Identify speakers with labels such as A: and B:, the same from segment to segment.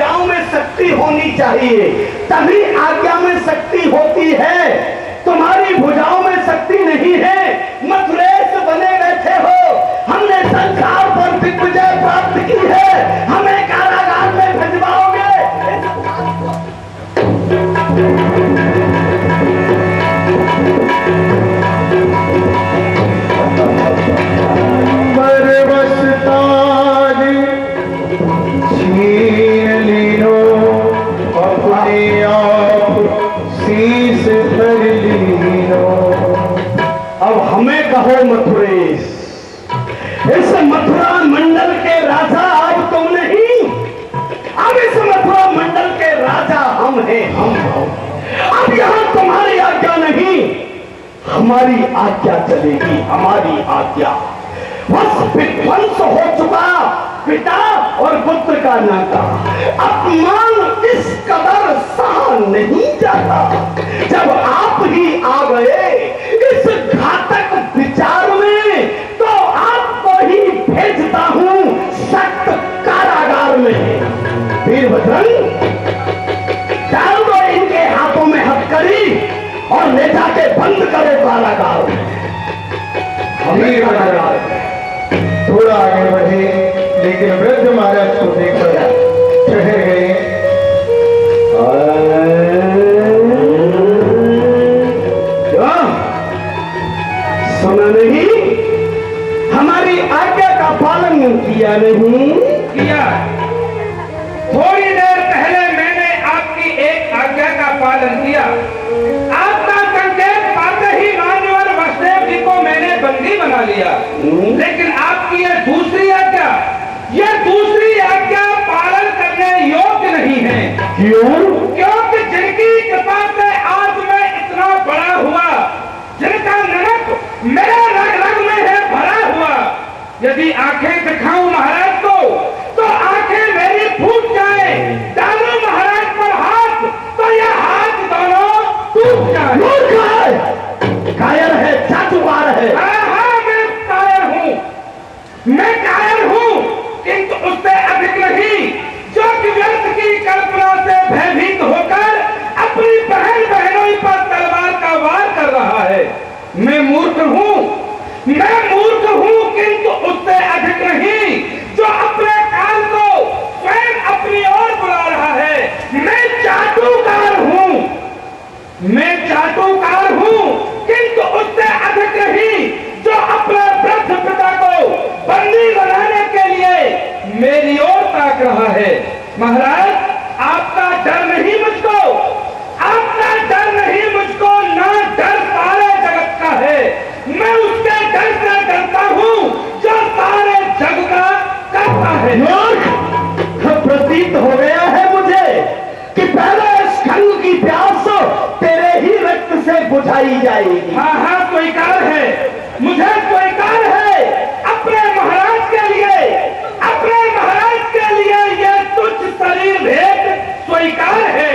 A: भुजाओं में शक्ति होनी चाहिए, तभी आज्ञा में शक्ति होती है। तुम्हारी भुजाओं में शक्ति नहीं है, मथुरेश बने बैठे हो। हमने संसार पर दिग्विजय प्राप्त की है, हमें कारागार में भिजवाओगे? अब हमें कहो मथुरेश, इस मथुरा मंडल के राजा अब तुम नहीं, अब इस मथुरा मंडल के राजा हम हैं, हम हो। अब यहां तुम्हारी आज्ञा नहीं, हमारी आज्ञा चलेगी, हमारी आज्ञा। बस विध्वंस हो चुका पिता और पुत्र का नाता, अपमान इस कदर सहा नहीं जाता। जब आप ही आ गए इस घातक विचार में, तो आपको ही भेजता हूं सख्त कारागार में। वीरभद्रन, डाल दो इनके हाथों में हथकड़ी और ले जाके बंद करो कारागार में।
B: थोड़ा आगे बढ़े, लेकिन वृद्ध महाराज को देखकर ठहर गए।
A: सुना नहीं? हमारी आज्ञा का पालन किया नहीं?
C: किया। थोड़ी देर पहले मैंने आपकी एक आज्ञा का पालन किया। आपका संकेत पाते ही मान्यवर वसुदेव जी को मैंने बंदी बना लिया। लेकिन आपकी ये दूसरी आज्ञा, ये दूसरी आज्ञा पालन करने योग्य नहीं है।
A: क्यों?
C: क्योंकि जिनकी कृपा से आज मैं इतना बड़ा हुआ, जिनका नमक मेरे रग रग में है भरा हुआ, यदि आंखें दिखाऊं महाराज को, तो आंखें मेरी फूट जाए। डालूं महाराज पर हाथ, तो ये हाथ दोनों टूट जाए।
A: कायर है, चाटुकार है।
C: हाँ, मैं कायर हूँ, मैं कायर हूँ, किंतु उससे अधिक नहीं, जो कि व्यर्थ की कल्पना से भयभीत होकर अपनी बहन बहनों पर तलवार का वार कर रहा है। मैं मूर्ख हूँ, मैं मूर्ख हूँ, किंतु उससे अधिक नहीं, जो अपने काल को स्वयं अपनी ओर बुला रहा है। मैं चाटुकार हूँ, मैं चाटुकार हूँ, किंतु उससे अधिक नहीं, जो अपने वृद्ध पिता को बंदी बनाने के लिए मेरी ओर ताक रहा है। महाराज, आपका डर नहीं मुझको, आपका डर नहीं मुझको, ना डर सारे जगत का है। मैं उसके डर से डरता हूँ जो सारे जग का करता है।
A: प्रतीत हो गया है मुझे कि पहले स्कंद की प्यास तेरे ही रक्त से बुझाई जाएगी।
C: हाँ हाँ, स्वीकार है, मुझे स्वीकार है। अपने महाराज के लिए, अपने महाराज के लिए ये तुच्छ शरीर भेंट स्वीकार है,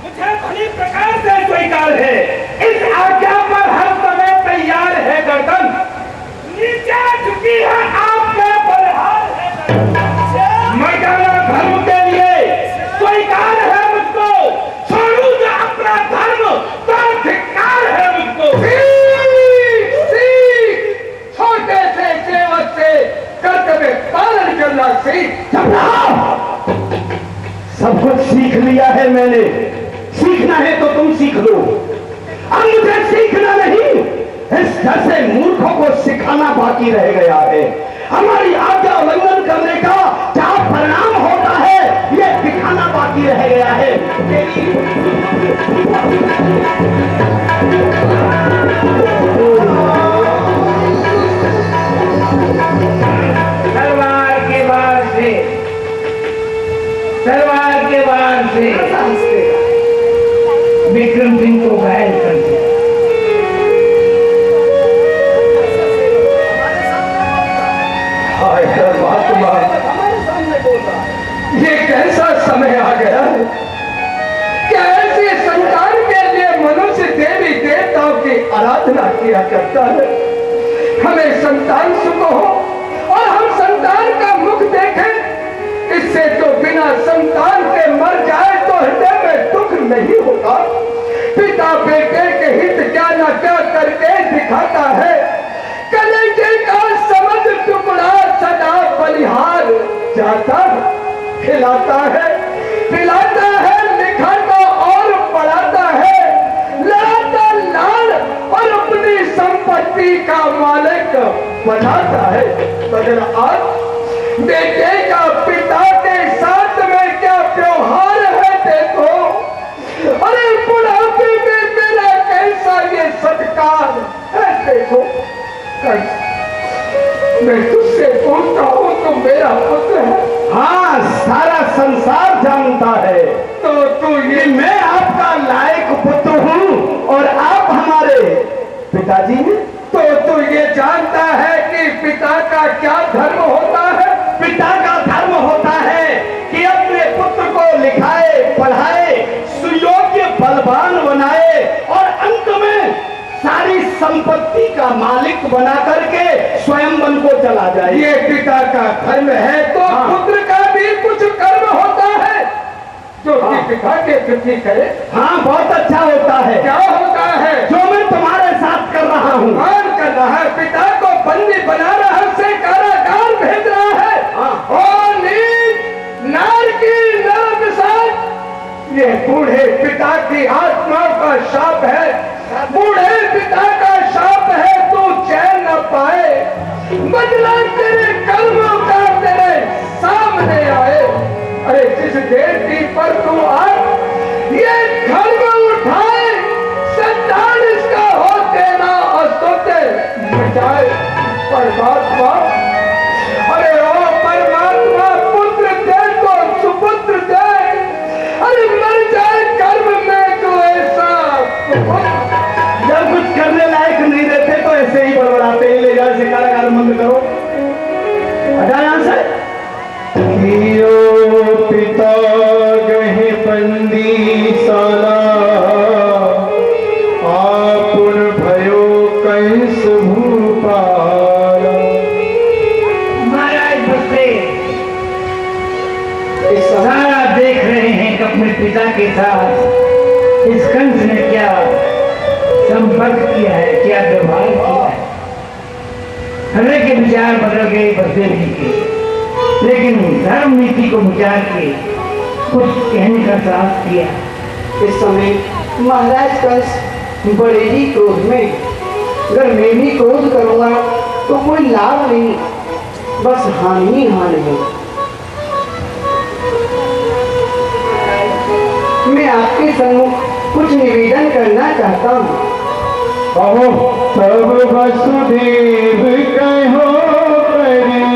C: मुझे भली प्रकार से स्वीकार है। इस आज्ञा पर हर समय तैयार है गर्दन, नीचे झुकी है आपके बलिहार है। मर्दाना धर्म के लिए स्वीकार है मुझको, छोड़ू जो अपना धर्म तो धिक्कार है मुझको। छोटे से सेवक से कर्तव्य पालन करना सीख।
A: सब कुछ सीख लिया है मैंने, सीखना है तो तुम सीख लो। अब मुझे सीखना नहीं, इस जैसे मूर्खों को सिखाना बाकी रह गया है। हमारी आज्ञा उल्लंघन करने का क्या परिणाम होता है, ये दिखाना बाकी रह गया है।
C: तलवार के वार से, तलवार के वार से विक्रम सिंह को घायल कर दिया।
B: ये कैसा समय आ गया है कि ऐसे संतान के लिए मनुष्य देवी देवताओं की आराधना किया करता है। हमें संतान सुख हो और हम संतान का मुख देखें, इससे तो बिना संतान बलिहार जाता है, खिलाता है, पिलाता है, लिखाता और पढ़ाता है, लाता लाल और अपनी संपत्ति का मालिक बनाता है। मगर आज बेटे का पिता के साथ में क्या व्यवहार है देखो। अरे बुढ़ापे में मेरा कैसा ये सत्कार है देखो। मैं तुझसे पूछता हूँ तू मेरा पुत्र है।
A: हाँ, सारा संसार जानता है
B: तो तू ये
A: कि मैं आपका लायक पुत्र हूँ और आप हमारे पिताजी हैं।
B: तो तू ये जानता है कि पिता का क्या धर्म होता है।
A: पिता का धर्म होता है कि अपने पुत्र को लिखाए, पढ़ाए, सुयोग्य बलवान बनाए और अंत में सारी संपत्ति का मालिक बना करके स्वयं वन को चला जाए।
B: ये पिता का धर्म है। तो
A: हाँ।
B: पुत्र का भी कुछ कर्म होता है जो कि पिता के प्रति करे।
A: हाँ, बहुत अच्छा होता है।
B: क्या होता है?
A: जो मैं तुम्हारे साथ कर रहा हूँ।
B: कौन कर रहा है? पिता को बंदी बना रहा से कारागार भेज रहा है।
A: हाँ।
B: और नीच नार की नरक साथ ये बूढ़े पिता की आत्मा का शाप है। बूढ़े पिता का शाप है। तू चैन न पाए, बदला तेरे कर्मों का तेरे सामने आए। अरे जिस देवती पर तू आज ये धर्म उठाए, संतान इसका हो तेरा अस्तुत्य बचाए परमात्मा। अरे ओ परमात्मा, पुत्र दे तो सुपुत्र दे। अरे मर जाए कर्म में तो ऐसा
A: जब कुछ करने लायक नहीं रहते तो ऐसे ही बड़बड़ाते ही ले जाए से कारागार बंद करो। हटा यहां से। पिता गहे बंदी साला, आपुन भयो कैस भूपाला।
C: महाराज बस्ते इस सारा देख रहे हैं कि अपने पिता के साथ इस कंस ने क्या संपर्क किया है, क्या व्यवहार किया है। हर के विचार बदल गए बसदेव के, लेकिन धर्म नीति को विचार के कुछ कहने का साहस किया।
D: इस समय महाराज कंस बड़े ही क्रोध में, अगर मैं भी क्रोध करूंगा तो कोई लाभ नहीं, बस हानि ही हानि है। मैं आपके सम्मुख कुछ निवेदन करना चाहता हूँ।
A: तब वसुदेव कहो कर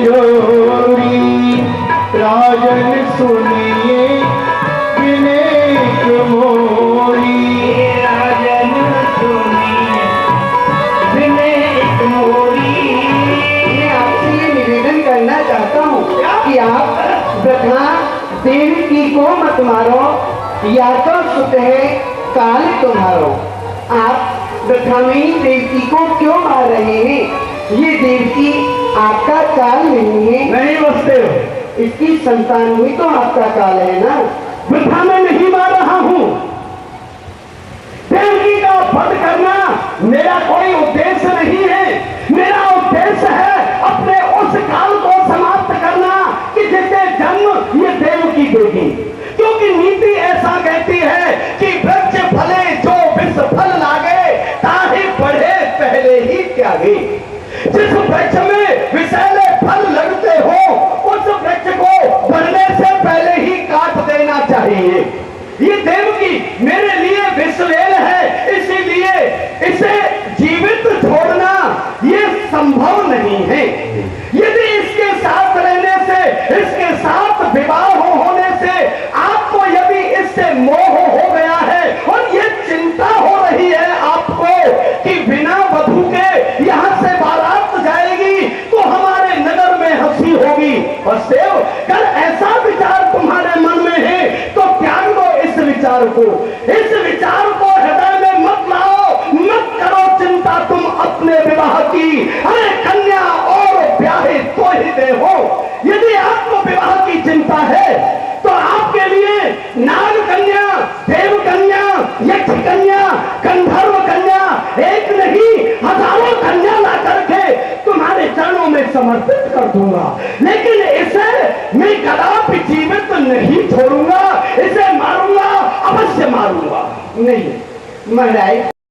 A: जोरी, राजन सुनिए विनेक मोरी।
C: राजन सुनिए विनेक मोरी।
D: मैं आपसे ये निवेदन करना चाहता हूँ कि आप वृथा देवकी को मत मारो, या तो सुत है काल तुम्हारो। आप वृथा में ही देवकी को क्यों मार रहे हैं? ये देवकी आपका काल नहीं है।
A: नहीं बसदेव,
D: इसकी संतान ही तो आपका काल है ना।
A: वृथा में नहीं मार रहा हूँ। देवकी का वध करना मेरा कोई उद्देश्य नहीं है। मेरा उद्देश्य है अपने उस काल को समाप्त करना कि जिसे जन्म ये देवकी देगी। क्योंकि नीति ऐसा कहती है कि वृक्ष फले जो विष फल लागे, ताहि बढ़े पहले ही त्यागे। जिस वृक्ष में विषैले फल लगते हो, उस वृक्ष को बढ़ने से पहले ही काट देना चाहिए। ये देवकी मेरे लिए विषलेल है, इसीलिए इसे जीवित छोड़ना ये संभव नहीं है। यदि इसके साथ रहने से, इसके साथ विवाह होने से आपको यदि इससे मोह हो गया है और ये चिंता हो रही है आपको कि बिना वधू के यहाँ से बारात जाएगी तो हमारे नगर में हंसी होगी, बसदेव कर ऐसा विचार तुम्हारे मन में है तो त्याग दो इस विचार को। इस विचार को हृदय में मत लाओ, मत करो चिंता तुम अपने विवाह की। अरे कन्या और ब्याहे तो ही दे हो। यदि आपको विवाह की चिंता है तो आपके लिए नाग कन्या, देव कन्या, यक्ष कन्या, गंधर्व कन्या, एक नहीं हजारों कन्या ला करके तुम्हारे चरणों में समर्पित कर दूंगा, लेकिन इसे मैं कदापि जीवित नहीं छोड़ूंगा, इसे मारूंगा, अवश्य मारूंगा।
D: नहीं महाराज,